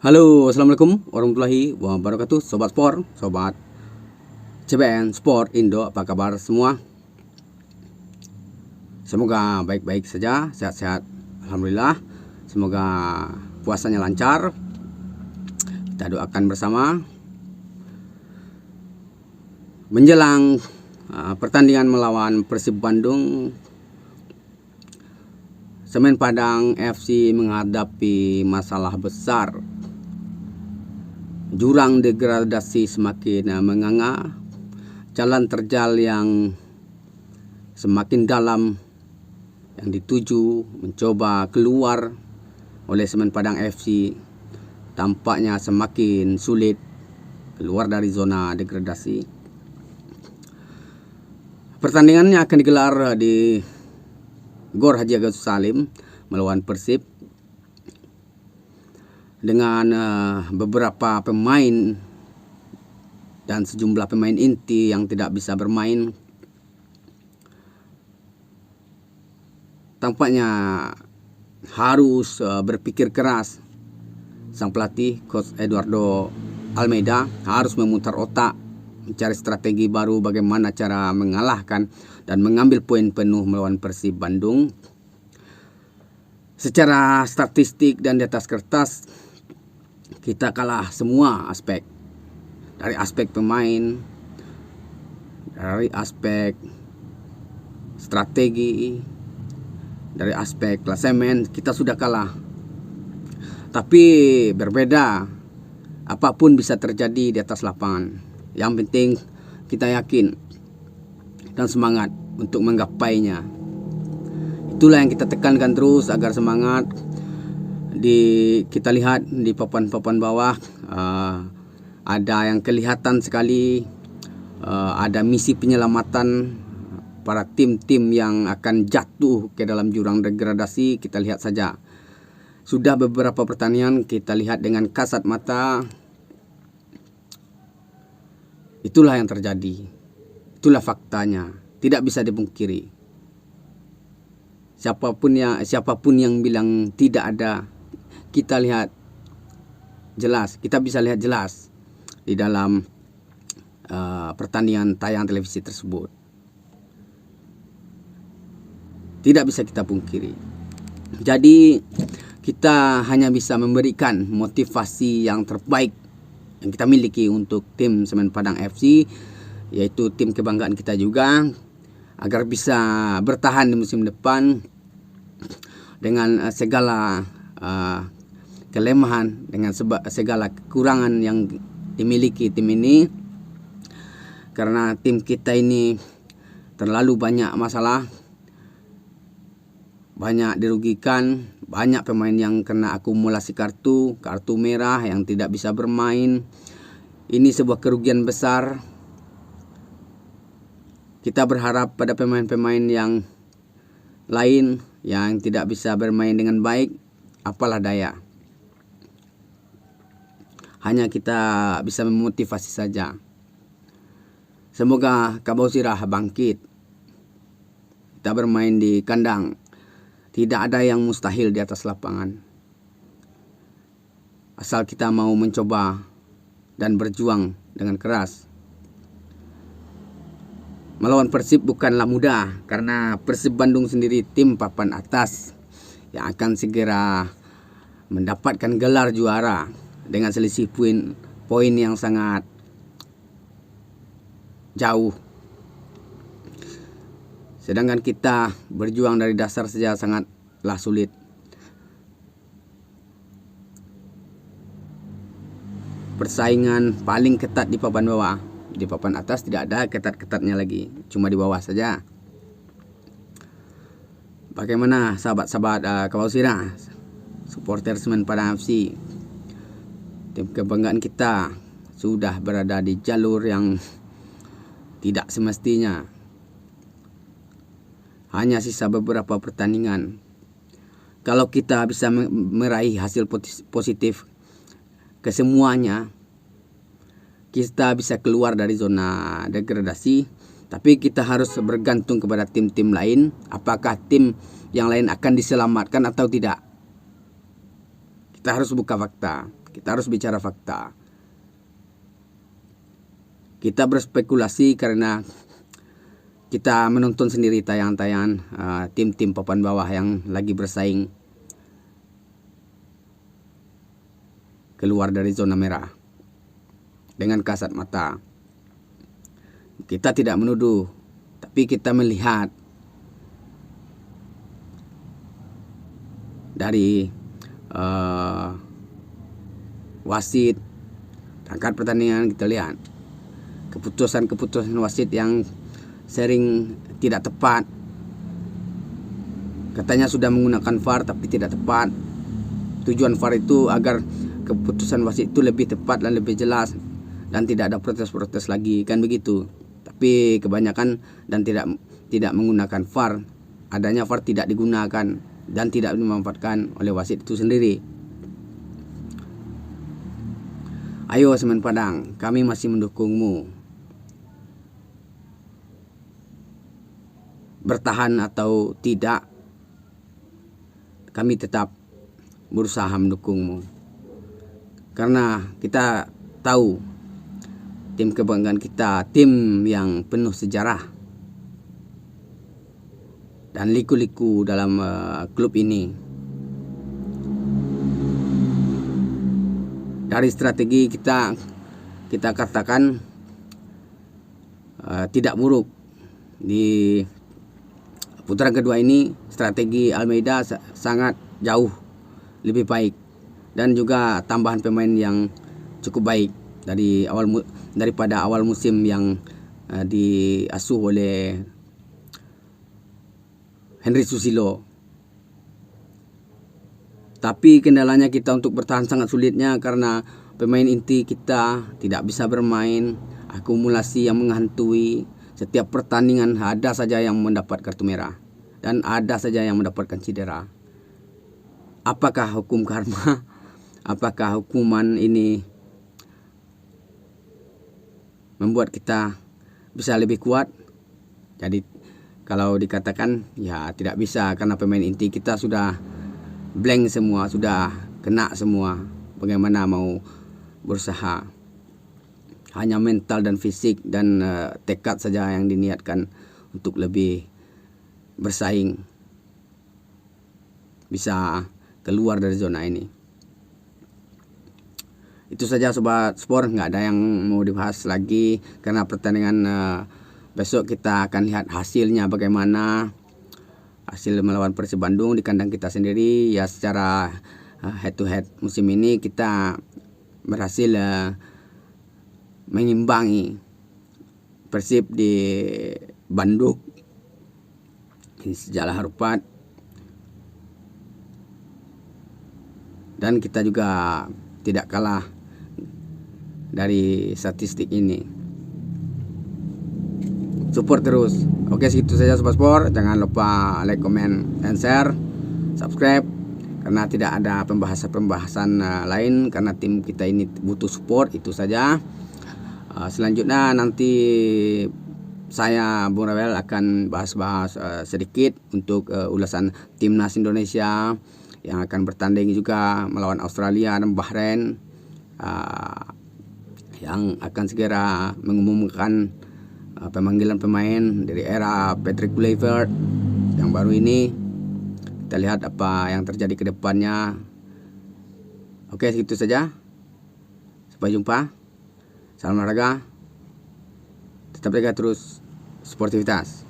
Halo, assalamualaikum warahmatullahi wabarakatuh, sobat sport, sobat CBN Sport Indo, apa kabar semua? Semoga baik-baik saja, sehat-sehat, alhamdulillah. Semoga puasanya lancar. Kita doakan bersama menjelang pertandingan melawan Persib Bandung. Semen Padang FC menghadapi masalah besar. Jurang degradasi semakin menganga, jalan terjal yang semakin dalam yang dituju mencoba keluar oleh Semen Padang FC tampaknya semakin sulit keluar dari zona degradasi. Pertandingannya akan digelar di Gor Haji Agus Salim melawan Persib dengan beberapa pemain dan sejumlah pemain inti yang tidak bisa bermain. Tampaknya harus berpikir keras. Sang pelatih Coach Eduardo Almeida harus memutar otak, mencari strategi baru bagaimana cara mengalahkan dan mengambil poin penuh melawan Persib Bandung. Secara statistik dan di atas kertas, kita kalah semua aspek. Dari aspek pemain, dari aspek strategi, dari aspek klasemen, kita sudah kalah. Tapi berbeda, apapun bisa terjadi di atas lapangan. Yang penting kita yakin dan semangat untuk menggapainya. Itulah yang kita tekankan terus agar semangat. Kita lihat di papan-papan bawah ada yang kelihatan sekali, ada misi penyelamatan para tim-tim yang akan jatuh ke dalam jurang degradasi. Kita lihat saja, sudah beberapa pertandingan kita lihat dengan kasat mata. Itulah yang terjadi, itulah faktanya, tidak bisa dipungkiri. Siapapun yang bilang tidak ada, kita lihat jelas, kita bisa lihat jelas di dalam pertandingan tayang televisi tersebut. Tidak bisa kita pungkiri. Jadi kita hanya bisa memberikan motivasi yang terbaik yang kita miliki untuk tim Semen Padang FC, yaitu tim kebanggaan kita juga, agar bisa bertahan di musim depan dengan segala kelemahan, dengan segala kekurangan yang dimiliki tim ini. Karena tim kita ini terlalu banyak masalah, banyak dirugikan, banyak pemain yang kena akumulasi kartu merah yang tidak bisa bermain. Ini sebuah kerugian besar. Kita berharap pada pemain-pemain yang lain yang tidak bisa bermain dengan baik, apalah daya. Hanya kita bisa memotivasi saja. Semoga Kabau Sirah bangkit. Kita bermain di kandang. Tidak ada yang mustahil di atas lapangan. Asal kita mau mencoba dan berjuang dengan keras. Melawan Persib bukanlah mudah, karena Persib Bandung sendiri tim papan atas yang akan segera mendapatkan gelar juara dengan selisih poin yang sangat jauh. Sedangkan kita berjuang dari dasar saja sangatlah sulit. Persaingan paling ketat di papan bawah. Di papan atas tidak ada ketat-ketatnya lagi, cuma di bawah saja. Bagaimana sahabat-sahabat Kabau Sirah, supporter Semen Padang FC? Tim kebanggaan kita sudah berada di jalur yang tidak semestinya. Hanya sisa beberapa pertandingan. Kalau kita bisa meraih hasil positif kesemuanya, kita bisa keluar dari zona degradasi. Tapi kita harus bergantung kepada tim-tim lain, apakah tim yang lain akan diselamatkan atau tidak. Kita harus buka fakta, kita harus bicara fakta. Kita berspekulasi karena kita menonton sendiri tayangan-tayangan tim-tim papan bawah yang lagi bersaing keluar dari zona merah dengan kasat mata. Kita tidak menuduh, tapi kita melihat dari wasit angkat pertandingan. Kita lihat keputusan-keputusan wasit yang sering tidak tepat. Katanya sudah menggunakan VAR tapi tidak tepat. Tujuan VAR itu agar keputusan wasit itu lebih tepat dan lebih jelas dan tidak ada protes-protes lagi, kan begitu. Tapi kebanyakan dan tidak menggunakan VAR. Adanya VAR tidak digunakan dan tidak dimanfaatkan oleh wasit itu sendiri. Ayo Semen Padang, kami masih mendukungmu. Bertahan atau tidak, kami tetap berusaha mendukungmu. Karena kita tahu tim kebanggaan kita, tim yang penuh sejarah dan liku-liku dalam klub ini. Dari strategi kita katakan tidak buruk. Di putaran kedua ini strategi Almeida sangat jauh lebih baik dan juga tambahan pemain yang cukup baik daripada awal musim yang diasuh oleh Henry Susilo. Tapi kendalanya kita untuk bertahan sangat sulitnya karena pemain inti kita tidak bisa bermain, akumulasi yang menghantui. Setiap pertandingan ada saja yang mendapat kartu merah dan ada saja yang mendapatkan cedera. Apakah hukum karma? Apakah hukuman ini membuat kita bisa lebih kuat? Jadi kalau dikatakan ya tidak bisa, karena pemain inti kita sudah blank semua, sudah kena semua. Bagaimana mau berusaha? Hanya mental dan fisik dan tekad saja yang diniatkan untuk lebih bersaing, bisa keluar dari zona ini. Itu saja Sobat Sport, nggak ada yang mau dibahas lagi karena pertandingan besok kita akan lihat hasilnya bagaimana. Hasil melawan Persib Bandung di kandang kita sendiri, ya secara head to head musim ini kita berhasil mengimbangi Persib di Bandung ini sejalan harupat, dan kita juga tidak kalah dari statistik ini. Support terus. Oke, segitu saja Sobat Sport. Jangan lupa like, comment, and share, subscribe, karena tidak ada pembahasan lain, karena tim kita ini butuh support. Itu saja. Selanjutnya nanti saya Bung Rawel akan bahas-bahas sedikit untuk ulasan timnas Indonesia yang akan bertanding juga melawan Australia dan Bahrain, yang akan segera mengumumkan pemanggilan pemain dari era Patrick Kluivert yang baru ini. Kita lihat apa yang terjadi ke depannya. Oke, segitu saja. Sampai jumpa. Salam olahraga. Tetap jaga terus sportivitas.